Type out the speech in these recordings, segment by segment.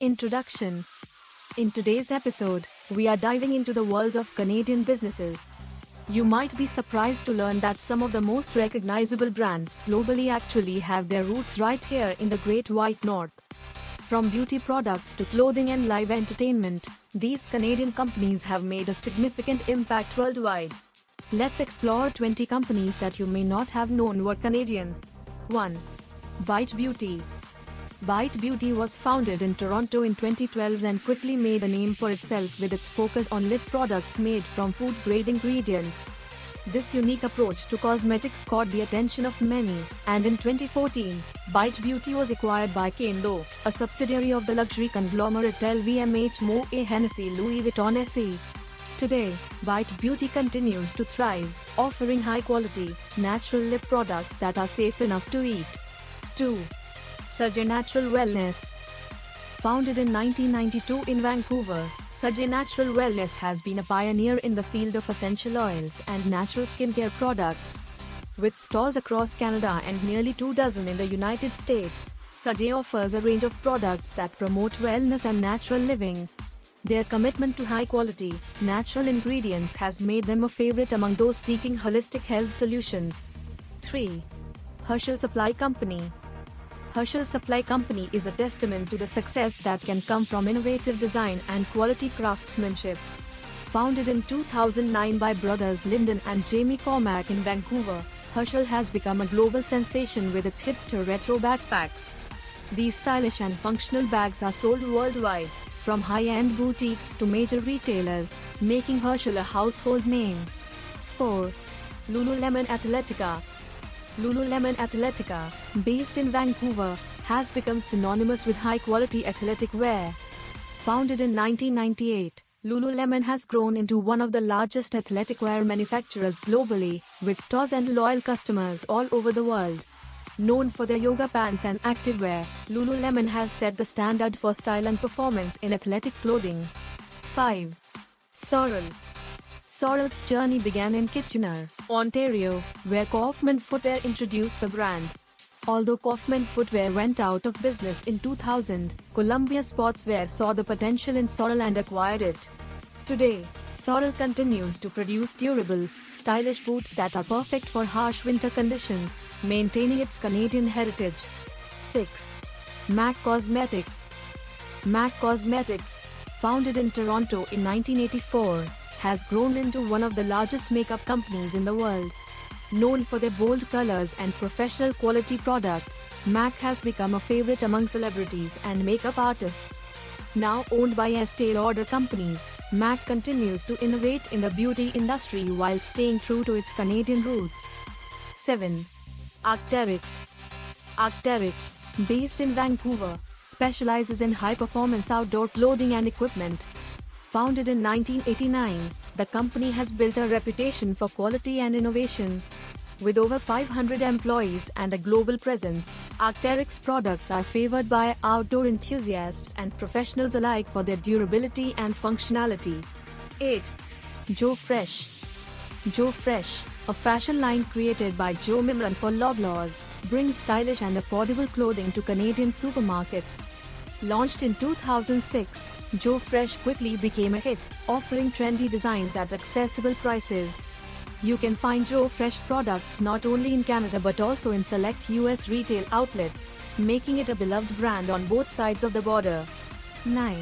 Introduction. In today's episode, we are diving into the world of Canadian businesses. You might be surprised to learn that some of the most recognizable brands globally actually have their roots right here in the Great White North. From beauty products to clothing and live entertainment, these Canadian companies have made a significant impact worldwide. Let's explore 20 companies that you may not have known were Canadian. 1. Bite Beauty. Bite Beauty was founded in Toronto in 2012 and quickly made a name for itself with its focus on lip products made from food-grade ingredients. This unique approach to cosmetics caught the attention of many, and in 2014, Bite Beauty was acquired by Kendo, a subsidiary of the luxury conglomerate LVMH Moet Hennessy Louis Vuitton SE. Today, Bite Beauty continues to thrive, offering high-quality, natural lip products that are safe enough to eat. 2. Sajay Natural Wellness. Founded in 1992 in Vancouver, Sajay Natural Wellness has been a pioneer in the field of essential oils and natural skincare products. With stores across Canada and nearly 24 in the United States, Sajay offers a range of products that promote wellness and natural living. Their commitment to high-quality, natural ingredients has made them a favorite among those seeking holistic health solutions. 3. Herschel Supply Company. Herschel Supply Company is a testament to the success that can come from innovative design and quality craftsmanship. Founded in 2009 by brothers Lyndon and Jamie Cormack in Vancouver, Herschel has become a global sensation with its hipster retro backpacks. These stylish and functional bags are sold worldwide, from high-end boutiques to major retailers, making Herschel a household name. 4. Lululemon Athletica. Lululemon Athletica, based in Vancouver, has become synonymous with high-quality athletic wear. Founded in 1998, Lululemon has grown into one of the largest athletic wear manufacturers globally, with stores and loyal customers all over the world. Known for their yoga pants and activewear, Lululemon has set the standard for style and performance in athletic clothing. 5. Sorel. Sorel's journey began in Kitchener, Ontario, where Kaufman Footwear introduced the brand. Although Kaufman Footwear went out of business in 2000, Columbia Sportswear saw the potential in Sorel and acquired it. Today, Sorel continues to produce durable, stylish boots that are perfect for harsh winter conditions, maintaining its Canadian heritage. 6. MAC Cosmetics. MAC Cosmetics, founded in Toronto in 1984, has grown into one of the largest makeup companies in the world. Known for their bold colors and professional quality products, MAC has become a favorite among celebrities and makeup artists. Now owned by Estee Lauder companies, MAC continues to innovate in the beauty industry while staying true to its Canadian roots. 7. Arc'teryx. Arc'teryx, based in Vancouver, specializes in high-performance outdoor clothing and equipment. Founded in 1989, the company has built a reputation for quality and innovation. With over 500 employees and a global presence, Arc'teryx products are favored by outdoor enthusiasts and professionals alike for their durability and functionality. 8. Joe Fresh. Joe Fresh, a fashion line created by Joe Mimran for Loblaws, brings stylish and affordable clothing to Canadian supermarkets. Launched in 2006, Joe Fresh quickly became a hit, offering trendy designs at accessible prices. You can find Joe Fresh products not only in Canada but also in select US retail outlets, making it a beloved brand on both sides of the border. 9.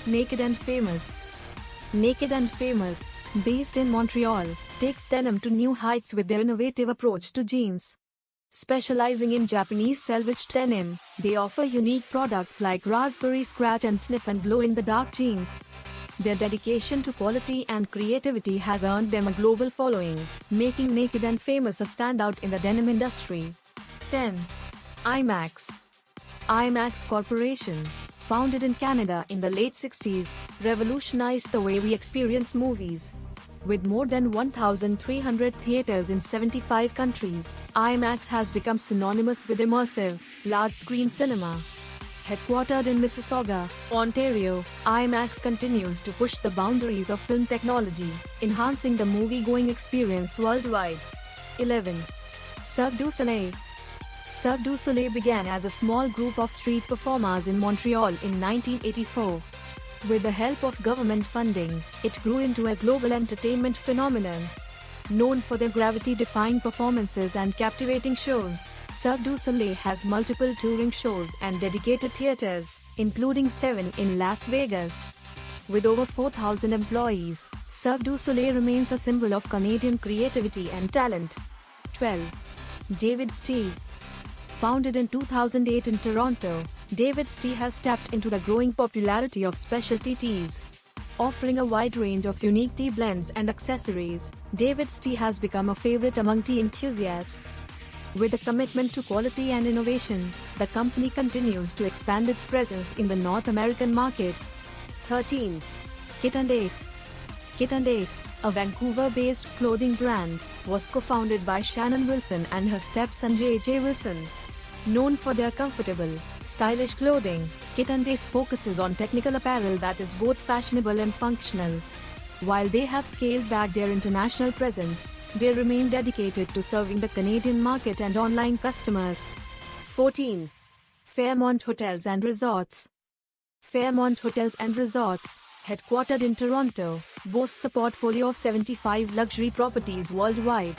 Naked and Famous. Naked and Famous, based in Montreal, takes denim to new heights with their innovative approach to jeans. Specializing in Japanese selvaged denim, they offer unique products like Raspberry Scratch and Sniff and glow-in-the-dark jeans. Their dedication to quality and creativity has earned them a global following, making Naked and Famous a standout in the denim industry. 10. IMAX. IMAX Corporation, founded in Canada in the late 60s, revolutionized the way we experience movies. With more than 1,300 theaters in 75 countries, IMAX has become synonymous with immersive, large-screen cinema. Headquartered in Mississauga, Ontario, IMAX continues to push the boundaries of film technology, enhancing the movie-going experience worldwide. 11. Cirque du Soleil. Cirque du Soleil began as a small group of street performers in Montreal in 1984. With the help of government funding, it grew into a global entertainment phenomenon. Known for their gravity-defying performances and captivating shows, Cirque du Soleil has multiple touring shows and dedicated theaters, including 7 in Las Vegas. With over 4,000 employees, Cirque du Soleil remains a symbol of Canadian creativity and talent. 12. David's Tea. Founded in 2008 in Toronto, David's Tea has tapped into the growing popularity of specialty teas. Offering a wide range of unique tea blends and accessories, David's Tea has become a favorite among tea enthusiasts. With a commitment to quality and innovation, the company continues to expand its presence in the North American market. 13. Kit and Ace. Kit and Ace, a Vancouver-based clothing brand, was co-founded by Shannon Wilson and her stepson J.J. Wilson. Known for their comfortable, stylish clothing, Kit and Ace focuses on technical apparel that is both fashionable and functional. While they have scaled back their international presence, they remain dedicated to serving the Canadian market and online customers. 14. Fairmont Hotels and Resorts. Fairmont Hotels and Resorts, headquartered in Toronto, boasts a portfolio of 75 luxury properties worldwide.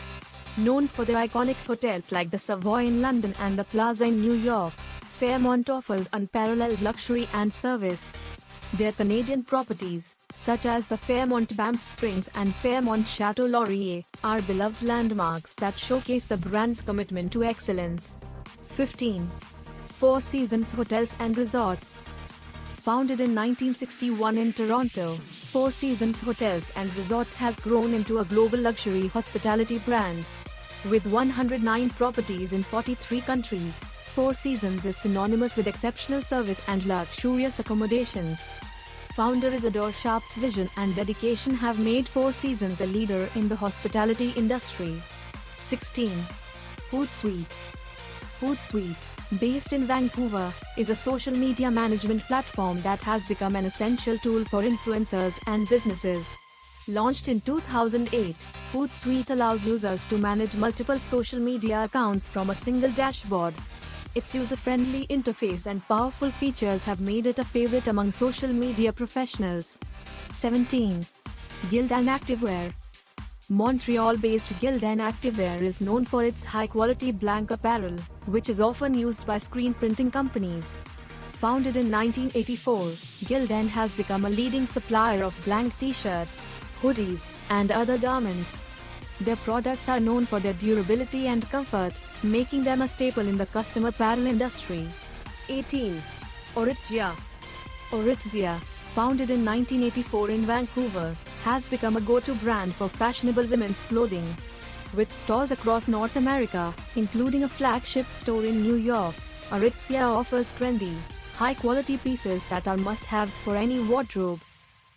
Known for their iconic hotels like the Savoy in London and the Plaza in New York, Fairmont offers unparalleled luxury and service. Their Canadian properties, such as the Fairmont Banff Springs and Fairmont Chateau Laurier, are beloved landmarks that showcase the brand's commitment to excellence. 15. Four Seasons Hotels and Resorts. Founded in 1961 in Toronto, Four Seasons Hotels and Resorts has grown into a global luxury hospitality brand. With 109 properties in 43 countries, Four Seasons is synonymous with exceptional service and luxurious accommodations. Founder Isidore Sharp's vision and dedication have made Four Seasons a leader in the hospitality industry. 16. Hootsuite. Hootsuite, based in Vancouver, is a social media management platform that has become an essential tool for influencers and businesses. Launched in 2008, Hootsuite allows users to manage multiple social media accounts from a single dashboard. Its user-friendly interface and powerful features have made it a favorite among social media professionals. 17. Gildan Activewear. Montreal-based Gildan Activewear is known for its high-quality blank apparel, which is often used by screen printing companies. Founded in 1984, Gildan has become a leading supplier of blank t-shirts, hoodies, and other garments. Their products are known for their durability and comfort, making them a staple in the custom apparel industry. 18. Aritzia. Aritzia, founded in 1984 in Vancouver, has become a go-to brand for fashionable women's clothing. With stores across North America, including a flagship store in New York, Aritzia offers trendy, high-quality pieces that are must-haves for any wardrobe.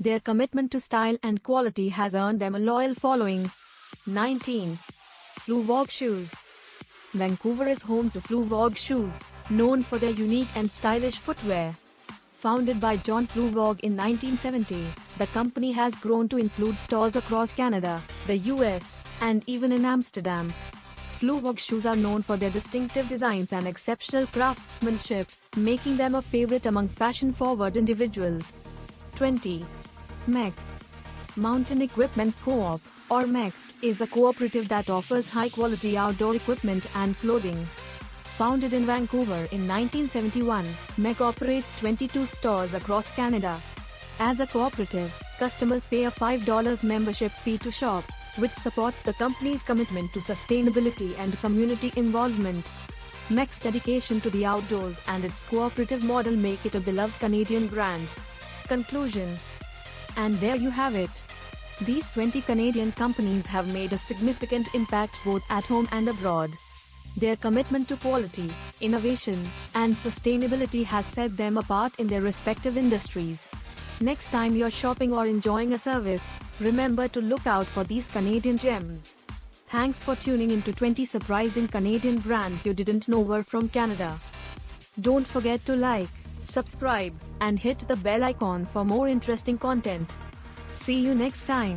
Their commitment to style and quality has earned them a loyal following. 19. Flu Vogue Shoes. Vancouver is home to Flu Vogue Shoes, known for their unique and stylish footwear. Founded by John Flu Vogue in 1970, the company has grown to include stores across Canada, the US, and even in Amsterdam. Flu Vogue shoes are known for their distinctive designs and exceptional craftsmanship, making them a favorite among fashion-forward individuals. 20. MEC. Mountain Equipment Co-op, or MEC, is a cooperative that offers high-quality outdoor equipment and clothing. Founded in Vancouver in 1971, MEC operates 22 stores across Canada. As a cooperative, customers pay a $5 membership fee to shop, which supports the company's commitment to sustainability and community involvement. MEC's dedication to the outdoors and its cooperative model make it a beloved Canadian brand. Conclusion. And there you have it. These 20 Canadian companies have made a significant impact both at home and abroad. Their commitment to quality, innovation, and sustainability has set them apart in their respective industries. Next time you're shopping or enjoying a service, remember to look out for these Canadian gems. Thanks for tuning into 20 surprising Canadian brands you didn't know were from Canada. Don't forget to like, subscribe, and hit the bell icon for more interesting content. See you next time.